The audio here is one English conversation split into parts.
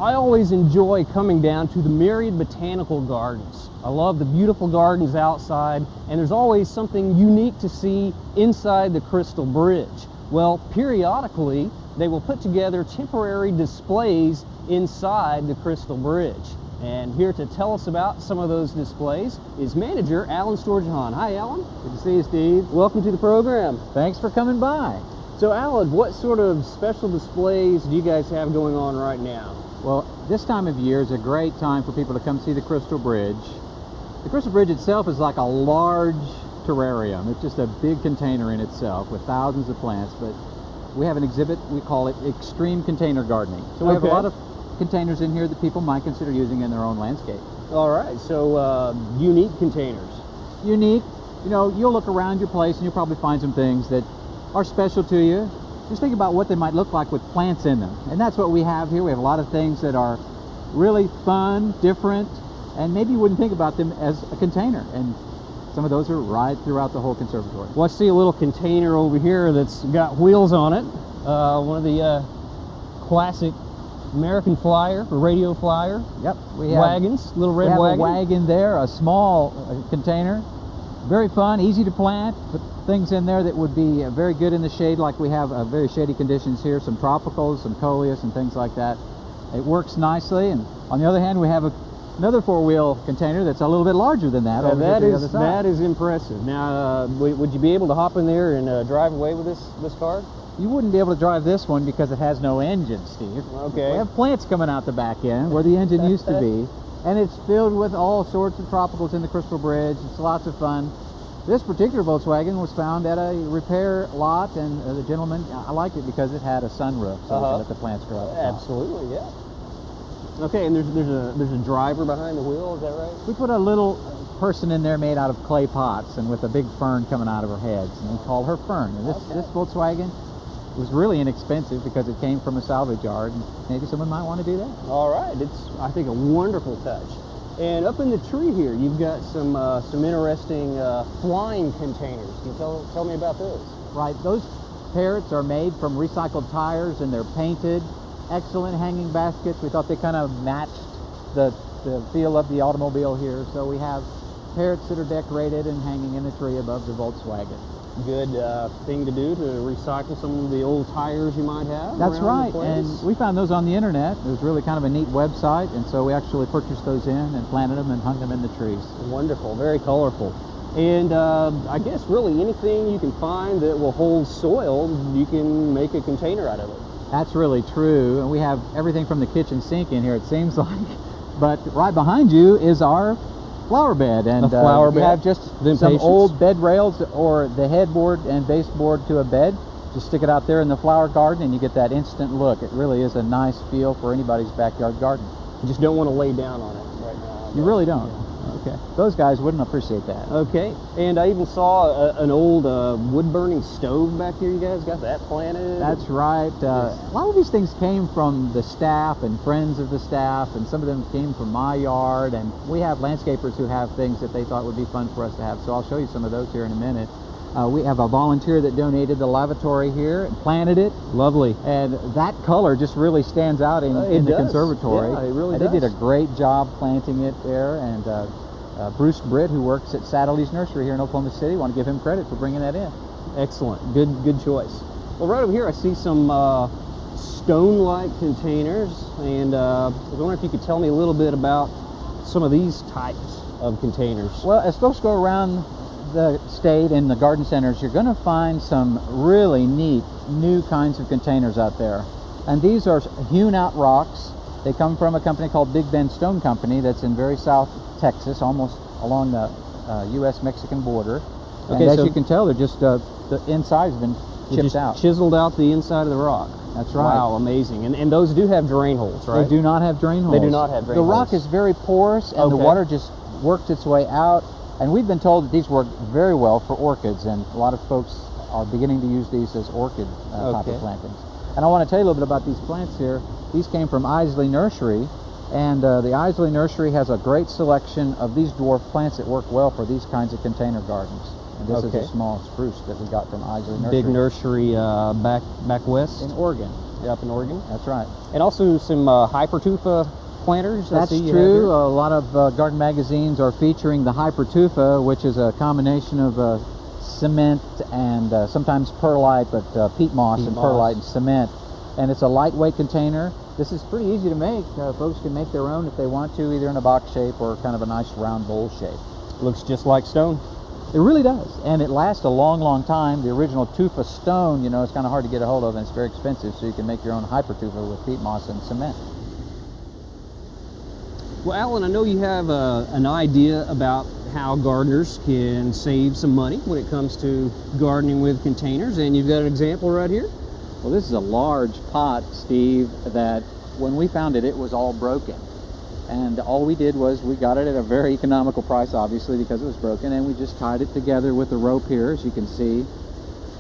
I always enjoy coming down to the Myriad Botanical Gardens. I love the beautiful gardens outside, and there's always something unique to see inside the Crystal Bridge. Well, periodically, they will put together temporary displays inside the Crystal Bridge. And here to tell us about some of those displays is manager Allan Storjohann. Hi, Allan. Good to see you, Steve. Welcome to the program. Thanks for coming by. So, Allan, what sort of special displays do you guys have going on right now? Well, this time of year is a great time for people to come see the Crystal Bridge. The Crystal Bridge itself is like a large terrarium. It's just a big container in itself with thousands of plants, but we have an exhibit, we call it Extreme Container Gardening. So we have a lot of containers in here that people might consider using in their own landscape. All right, so unique containers. Unique, you know, you'll look around your place and you'll probably find some things that are special to you. Just think about what they might look like with plants in them. And that's what we have here. We have a lot of things that are really fun, different, and maybe you wouldn't think about them as a container. And some of those are right throughout the whole conservatory. Well, I see a little container over here that's got wheels on it. One of the classic American flyer, or radio flyer. Yep. We have wagons, little red wagon. We have a wagon there, a small container. Very fun, easy to plant. Put things in there that would be very good in the shade, like we have very shady conditions here, some tropicals, some coleus and things like that. It works nicely. And on the other hand, we have another four-wheel container that's a little bit larger than that. That is impressive. Now, would you be able to hop in there and drive away with this car? You wouldn't be able to drive this one because it has no engine, Steve. Okay. We have plants coming out the back end where the engine used to be, and it's filled with all sorts of tropicals in the Crystal Bridge. It's lots of fun. This particular Volkswagen was found at a repair lot, and the gentleman, I liked it because it had a sunroof, so we could let the plants grow up. Absolutely, yeah. Okay, and there's a driver behind the wheel, is that right? We put a little person in there made out of clay pots and with a big fern coming out of her head, and we call her Fern. And this Volkswagen was really inexpensive because it came from a salvage yard, and maybe someone might want to do that. All right, it's, I think, a wonderful touch. And up in the tree here, you've got some interesting flying containers. Can you tell me about those? Right, those parrots are made from recycled tires and they're painted. Excellent hanging baskets. We thought they kind of matched the feel of the automobile here. So we have parrots that are decorated and hanging in the tree above the Volkswagen. Good thing to do to recycle some of the old tires you might have. That's right, and we found those on the internet. It was really kind of a neat website, and so we actually purchased those in and planted them and hung them in the trees. Wonderful, very colorful. And I guess really anything you can find that will hold soil, you can make a container out of it. That's really true, and we have everything from the kitchen sink in here, it seems like. But right behind you is our flower bed, and we have just some old bed rails or the headboard and baseboard to a bed. Just stick it out there in the flower garden and you get that instant look. It really is a nice feel for anybody's backyard garden. You just don't want to lay down on it right now. You really don't. Yeah. Okay. Those guys wouldn't appreciate that. Okay. And I even saw an old wood-burning stove back here. You guys got that planted? That's right. A lot of these things came from the staff and friends of the staff, and some of them came from my yard. And we have landscapers who have things that they thought would be fun for us to have. So I'll show you some of those here in a minute. We have a volunteer that donated the lavatory here and planted it. Lovely. And that color just really stands out in the conservatory. Yeah, it really does. They did a great job planting it there. And Bruce Britt, who works at Saddleys Nursery here in Oklahoma City, want to give him credit for bringing that in. Excellent. Good choice. Well, right over here I see some stone-like containers, and I was wondering if you could tell me a little bit about some of these types of containers. Well, as folks go around the state and the garden centers, you're going to find some really neat new kinds of containers out there. And these are hewn out rocks. They come from a company called Big Bend Stone Company that's in very South Texas, almost along the U.S.-Mexican border. And as you can tell, they're just the inside has been chipped out. Chiseled out the inside of the rock. That's right. Wow, amazing. And those do have drain holes, right? They do not have drain holes. They do not have drain holes. The rock is very porous, and the water just works its way out. And we've been told that these work very well for orchids, and a lot of folks are beginning to use these as orchid type of plantings. And I want to tell you a little bit about these plants here. These came from Isley Nursery, and the Isley Nursery has a great selection of these dwarf plants that work well for these kinds of container gardens. And this is a small spruce that we got from Isley Nursery. Big nursery back west? In Oregon. up in Oregon. That's right. And also some Hypertufa planters. That's true. A lot of garden magazines are featuring the Hypertufa, which is a combination of cement and sometimes perlite, but peat moss and perlite and cement. And it's a lightweight container. This is pretty easy to make. Folks can make their own if they want to, either in a box shape or kind of a nice round bowl shape. Looks just like stone. It really does, and it lasts a long, long time. The original tufa stone, you know, it's kind of hard to get a hold of, and it's very expensive, so you can make your own Hypertufa with peat moss and cement. Well, Alan, I know you have an idea about how gardeners can save some money when it comes to gardening with containers, and you've got an example right here. Well, this is a large pot, Steve, that when we found it, it was all broken. And all we did was we got it at a very economical price, obviously, because it was broken, and we just tied it together with a rope here, as you can see.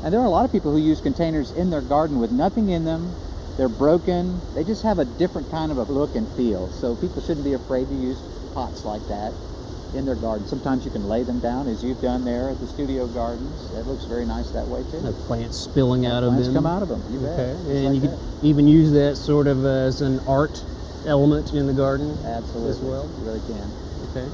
And there are a lot of people who use containers in their garden with nothing in them. They're broken. They just have a different kind of a look and feel. So people shouldn't be afraid to use pots like that in their garden. Sometimes you can lay them down, as you've done there at the studio gardens. It looks very nice that way, too. The plants spilling out of them. Plants come out of them, you bet. Okay, and you can even use that sort of as an art element in the garden. Absolutely. As well. You really can. Okay.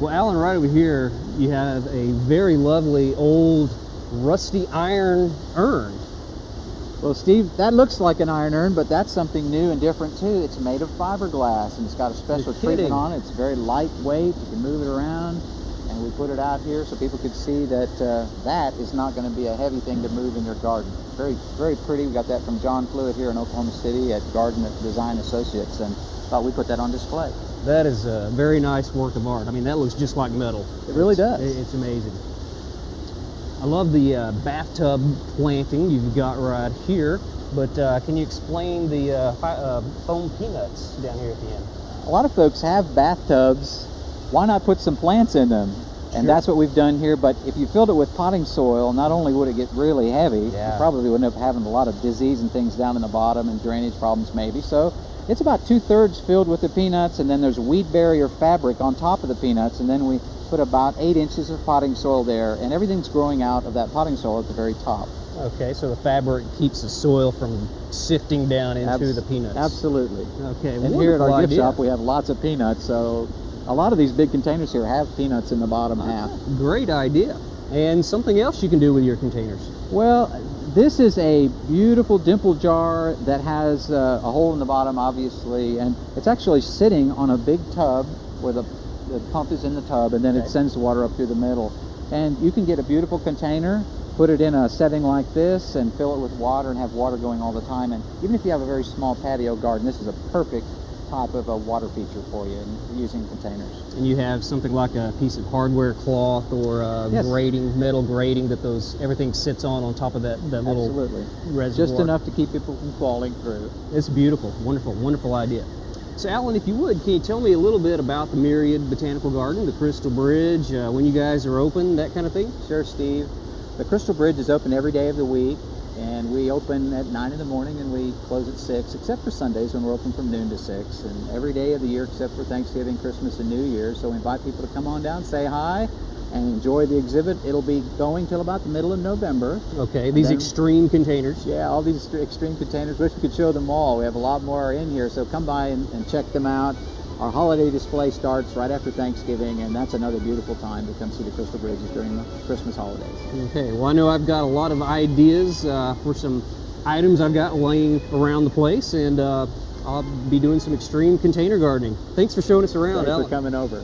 Well, Alan, right over here, you have a very lovely old rusty iron urn. Well, Steve, that looks like an iron urn, but that's something new and different too. It's made of fiberglass, and it's got a special treatment on it. It's very lightweight. You can move it around, and we put it out here so people could see that that is not going to be a heavy thing to move in your garden. Very, very pretty. We got that from John Fluid here in Oklahoma City at Garden Design Associates, and thought we'd put that on display. That is a very nice work of art. I mean, that looks just like metal. It really does. It's amazing. I love the bathtub planting you've got right here, but can you explain the foam peanuts down here at the end? A lot of folks have bathtubs. Why not put some plants in them? And that's what we've done here, but if you filled it with potting soil, not only would it get really heavy, you probably would end up having a lot of disease and things down in the bottom and drainage problems maybe. So it's about 2/3 filled with the peanuts, and then there's weed barrier fabric on top of the peanuts, and then we put about 8 inches of potting soil there, and everything's growing out of that potting soil at the very top. Okay, so the fabric keeps the soil from sifting down into the peanuts. Absolutely. Okay, and here at our gift shop we have lots of peanuts, so a lot of these big containers here have peanuts in the bottom half. Great idea. And something else you can do with your containers. Well, this is a beautiful dimple jar that has a hole in the bottom, obviously, and it's actually sitting on a big tub where the pump is in the tub, and then it sends the water up through the middle. And you can get a beautiful container, put it in a setting like this, and fill it with water and have water going all the time. And even if you have a very small patio garden, this is a perfect type of a water feature for you in using containers. And you have something like a piece of hardware cloth or grating, metal grating that everything sits on top of that little reservoir. Just enough to keep people from falling through. It's beautiful. Wonderful, wonderful idea. So Alan, if you would, can you tell me a little bit about the Myriad Botanical Garden, the Crystal Bridge, when you guys are open, that kind of thing? Sure, Steve. The Crystal Bridge is open every day of the week, and we open at 9 in the morning and we close at 6, except for Sundays when we're open from noon to 6, and every day of the year except for Thanksgiving, Christmas, and New Year's. So we invite people to come on down, say hi, and enjoy the exhibit. It'll be going till about the middle of November. Okay, these extreme containers. Yeah, all these extreme containers. Wish we could show them all. We have a lot more in here, so come by and check them out. Our holiday display starts right after Thanksgiving, and that's another beautiful time to come see the Crystal Bridges during the Christmas holidays. Okay, well I know I've got a lot of ideas for some items I've got laying around the place, and I'll be doing some extreme container gardening. Thanks for showing us around, Thanks Alan. for coming over.